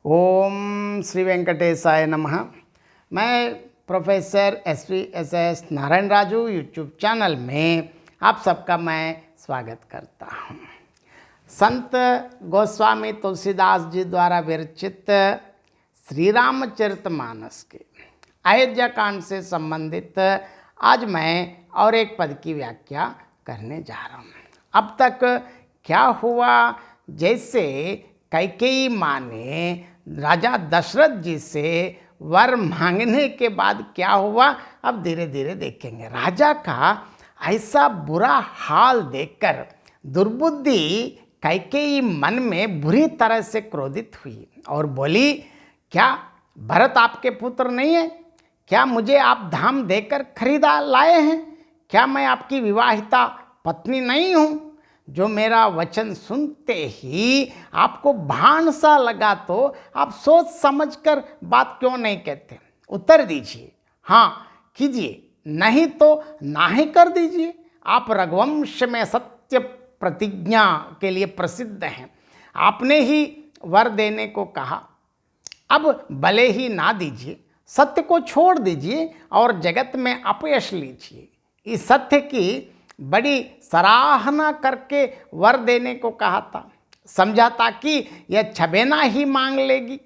ओम श्री वेंकटेशाय नमः। मैं professor S Narayan Raju YouTube channel में आप सबका मैं स्वागत करता हूँ। संत गोस्वामी तुलसीदास जी द्वारा विरचित श्री रामचरितमानस के अयोध्या कांड से संबंधित आज मैं और एक पद की व्याख्या करने जा रहा हूँ। अब तक क्या हुआ, जैसे कैकेयी माँ ने राजा दशरथ जी से वर मांगने के बाद क्या हुआ, अब धीरे धीरे देखेंगे। राजा का ऐसा बुरा हाल देखकर दुर्बुद्धि कैकेयी मन में बुरी तरह से क्रोधित हुई और बोली, क्या भरत आपके पुत्र नहीं है? क्या मुझे आप धाम देकर खरीदा लाए हैं? क्या मैं आपकी विवाहिता पत्नी नहीं हूँ? जो मेरा वचन सुनते ही आपको भान सा लगा तो आप सोच समझकर बात क्यों नहीं कहते? उत्तर दीजिए, हाँ कीजिए, नहीं तो ना ही कर दीजिए। आप रघुवंश में सत्य प्रतिज्ञा के लिए प्रसिद्ध हैं। आपने ही वर देने को कहा, अब भले ही ना दीजिए, सत्य को छोड़ दीजिए और जगत में अपयश लीजिए। इस सत्य की बड़ी सराहना करके वर देने को कहा था, समझा था कि यह छबेना ही मांग लेगी।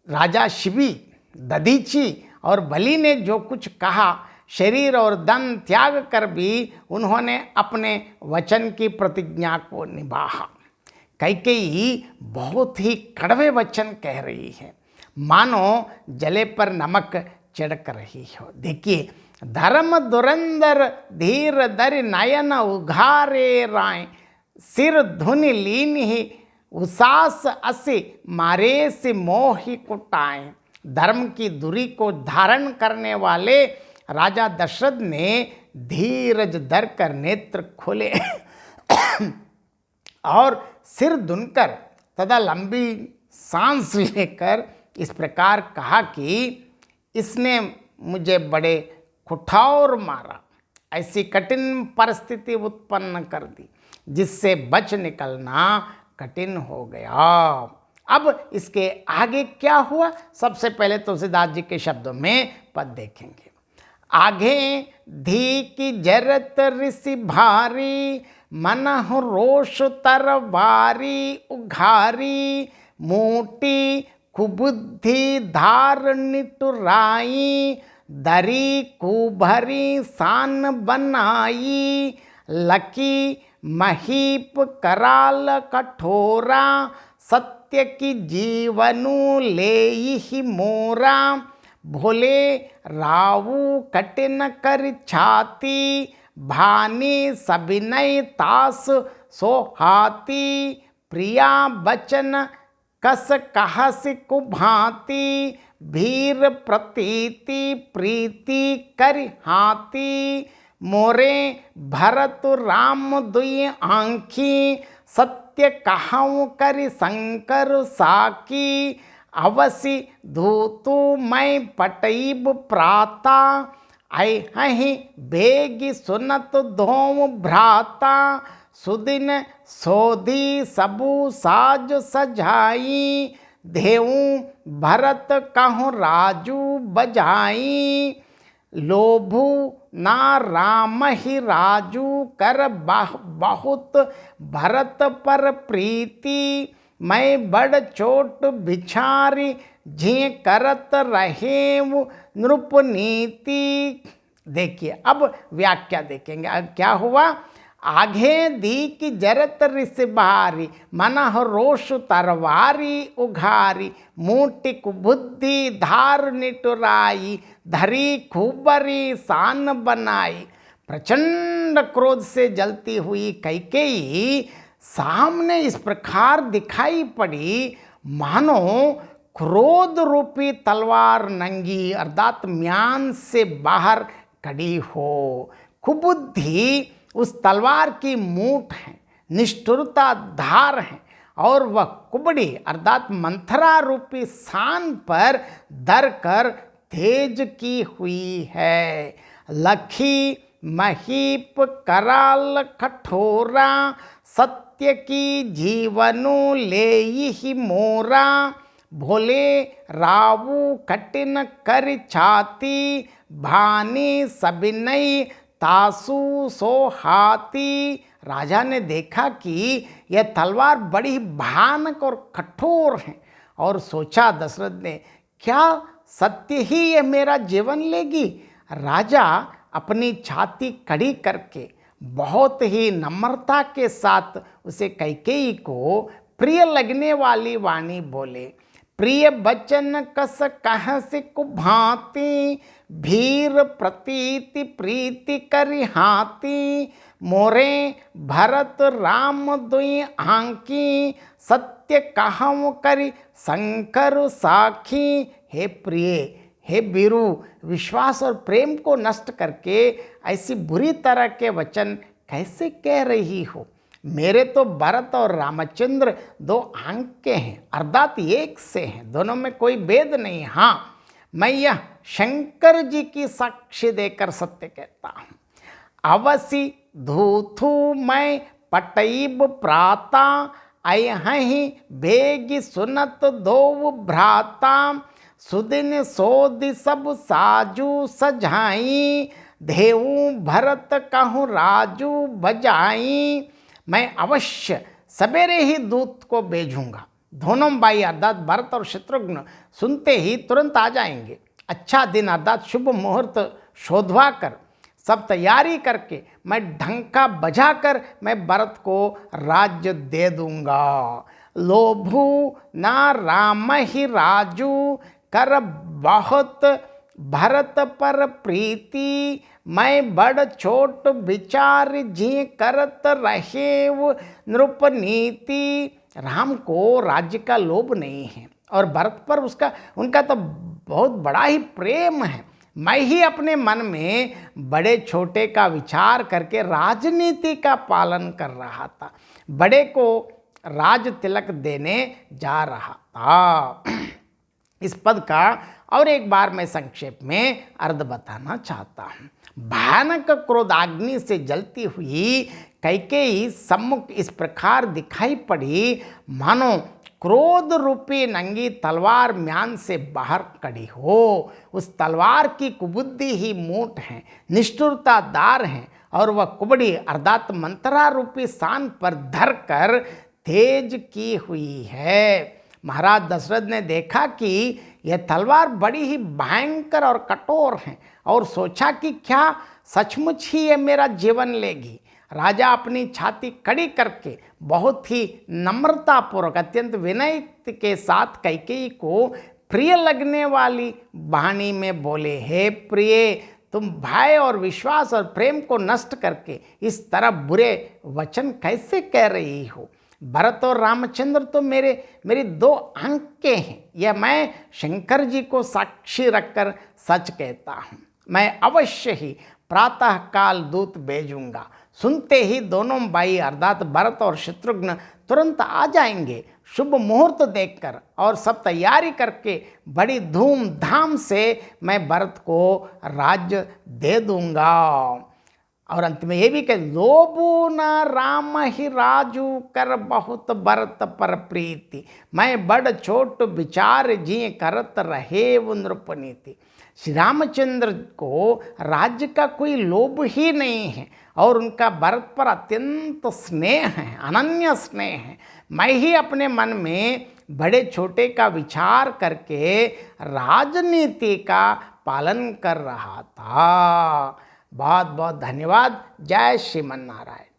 राजा शिबी, दधीची और बलि ने जो कुछ कहा, शरीर और धन त्याग कर भी उन्होंने अपने वचन की प्रतिज्ञा को निभाया। कैकेयी बहुत ही कड़वे वचन कह रही है, मानो जले पर नमक छिड़क रही हो। देखिए, धर्म दुरंदर धीर दर नयन उघारे राय, सिर धुनि लीन ही उसास असी मारे से मोहि कुटाए। धर्म की धुरी को धारण करने वाले राजा दशरथ ने धीरज धर कर नेत्र खोले और सिर धुनकर तथा लंबी सांस लेकर इस प्रकार कहा कि इसने मुझे बड़े कुठार मारा, ऐसी कठिन परिस्थिति उत्पन्न कर दी जिससे बच निकलना कठिन हो गया। अब इसके आगे क्या हुआ, सबसे पहले तुलसीदास जी के शब्दों में पद देखेंगे। आगे धी की जरत ऋषि भारी, मन रोष तरवारी उघारी, मोटी कुबुद्धि धार निटुराई, दरी कुभरी सान बनाई, लकी महीप कराल कठोरा, सत्य की जीवनु ले ही मोरा, भोले रावु कठिन कर छाती, भानी सबिनय तास सोहाती, प्रिया बचन कस कहस कुभांति, भीर प्रतीति प्रीति कर हाथी, मोरे भरत राम दुई आँखी, सत्य कहूँ कर शंकर साकी, अवसि धूतु मैं पटैब प्राता, अहि बेगी सुनत धोम भ्राता, सुदिन सोधी सबु साज सजाई, देऊँ भरत कहूँ राजू बजाई, लोभु ना राम ही राजू कर बहुत भरत पर प्रीति, मैं बड़ चोट बिछारी झी करत रहे नृप नीति। देखिए, अब व्याख्या देखेंगे। अब क्या हुआ, आगे दी की जरत ऋषि भारी, मन रोष तरवारी उघारी, मोटी कुबुद्धि धार निटुराई, धरी खूबरी सान बनाई। प्रचंड क्रोध से जलती हुई कैकेयी सामने इस प्रकार दिखाई पड़ी, मानो क्रोध रूपी तलवार नंगी अर्थात म्यान से बाहर खड़ी हो। कुबुद्धि उस तलवार की मूठ है, निष्ठुरता धार है, और वह कुबड़ी अर्थात मंथरा रूपी सान पर धर कर तेज की हुई है। लखी महीप कराल कठोरा, सत्य की जीवनु ले ही मोरा, भोले रावु कठिन कर छाती, भानी सबिनई तासु सो हाथी। राजा ने देखा कि यह तलवार बड़ी भयानक और कठोर है और सोचा दशरथ ने, क्या सत्य ही यह मेरा जीवन लेगी। राजा अपनी छाती कड़ी करके बहुत ही नम्रता के साथ उसे कैकेयी को प्रिय लगने वाली वाणी बोले, प्रिय बचन कस कह से कुभाती, भीर प्रतीति प्रीति करि हाथी, मोरे भरत राम दुई आंकी, सत्य कहूँ करि शंकर साखी। हे प्रिय, हे बीरू, विश्वास और प्रेम को नष्ट करके ऐसी बुरी तरह के वचन कैसे कह रही हो। मेरे तो भरत और रामचंद्र दो आंख के हैं, अर्थात एक से हैं, दोनों में कोई भेद नहीं। हाँ, मैं यह शंकर जी की साक्षी देकर सत्य कहता हूँ। अवसी धूथू मैं पटैब प्राता, अयहि भेगी सुनत दो भ्राता, सुदिन सोदि सब साजू सजाई, देवू भरत कहूँ राजू बजाई। मैं अवश्य सवेरे ही दूत को भेजूंगा। दोनों भाई अर्थात भरत और शत्रुघ्न सुनते ही तुरंत आ जाएंगे। अच्छा दिन अर्थात शुभ मुहूर्त शोधवा कर सब तैयारी करके मैं ढंका बजाकर मैं भरत को राज्य दे दूंगा। लोभू ना राम ही राजू, कर बहुत भरत पर प्रीति, मैं बड़ छोट विचार जी करत रहेव नृप नीति। राम को राज्य का लोभ नहीं है और भरत पर उनका तो बहुत बड़ा ही प्रेम है। मैं ही अपने मन में बड़े छोटे का विचार करके राजनीति का पालन कर रहा था, बड़े को राज तिलक देने जा रहा था। इस पद का और एक बार मैं संक्षेप में अर्थ बताना चाहता हूँ। भयानक क्रोधाग्नि से जलती हुई कैकेयी सम्मुख इस प्रकार दिखाई पड़ी, मानो क्रोध रूपी नंगी तलवार म्यान से बाहर कड़ी हो। उस तलवार की कुबुद्धि ही मूठ है, निष्ठुरता दार है और वह कुबड़ी अर्थात मंत्रा रूपी शान पर धर कर तेज की हुई है। महाराज दशरथ ने देखा कि यह तलवार बड़ी ही भयंकर और कठोर है और सोचा कि क्या सचमुच ही यह मेरा जीवन लेगी। राजा अपनी छाती कड़ी करके बहुत ही नम्रतापूर्वक अत्यंत विनय के साथ कैकेयी को प्रिय लगने वाली वाणी में बोले, हे प्रिय, तुम भय और विश्वास और प्रेम को नष्ट करके इस तरह बुरे वचन कैसे कह रही हो। भरत और रामचंद्र तो मेरी दो आंख के हैं, यह मैं शंकर जी को साक्षी रखकर सच कहता हूँ। मैं अवश्य ही प्रातः काल दूत भेजूंगा। सुनते ही दोनों भाई अर्थात भरत और शत्रुघ्न तुरंत आ जाएंगे। शुभ मुहूर्त देखकर और सब तैयारी करके बड़ी धूमधाम से मैं भरत को राज्य दे दूंगा। और अंत में ये भी कह, लोभू न राम ही राजू, कर बहुत भरत पर प्रीति, मैं बड़ छोट विचार जी करत रहे वो नृपनीति। श्री रामचंद्र को राज्य का कोई लोभ ही नहीं है और उनका भरत पर अत्यंत स्नेह है, अनन्य स्नेह है। मैं ही अपने मन में बड़े छोटे का विचार करके राजनीति का पालन कर रहा था। बहुत बहुत धन्यवाद। जय श्रीमन नारायण।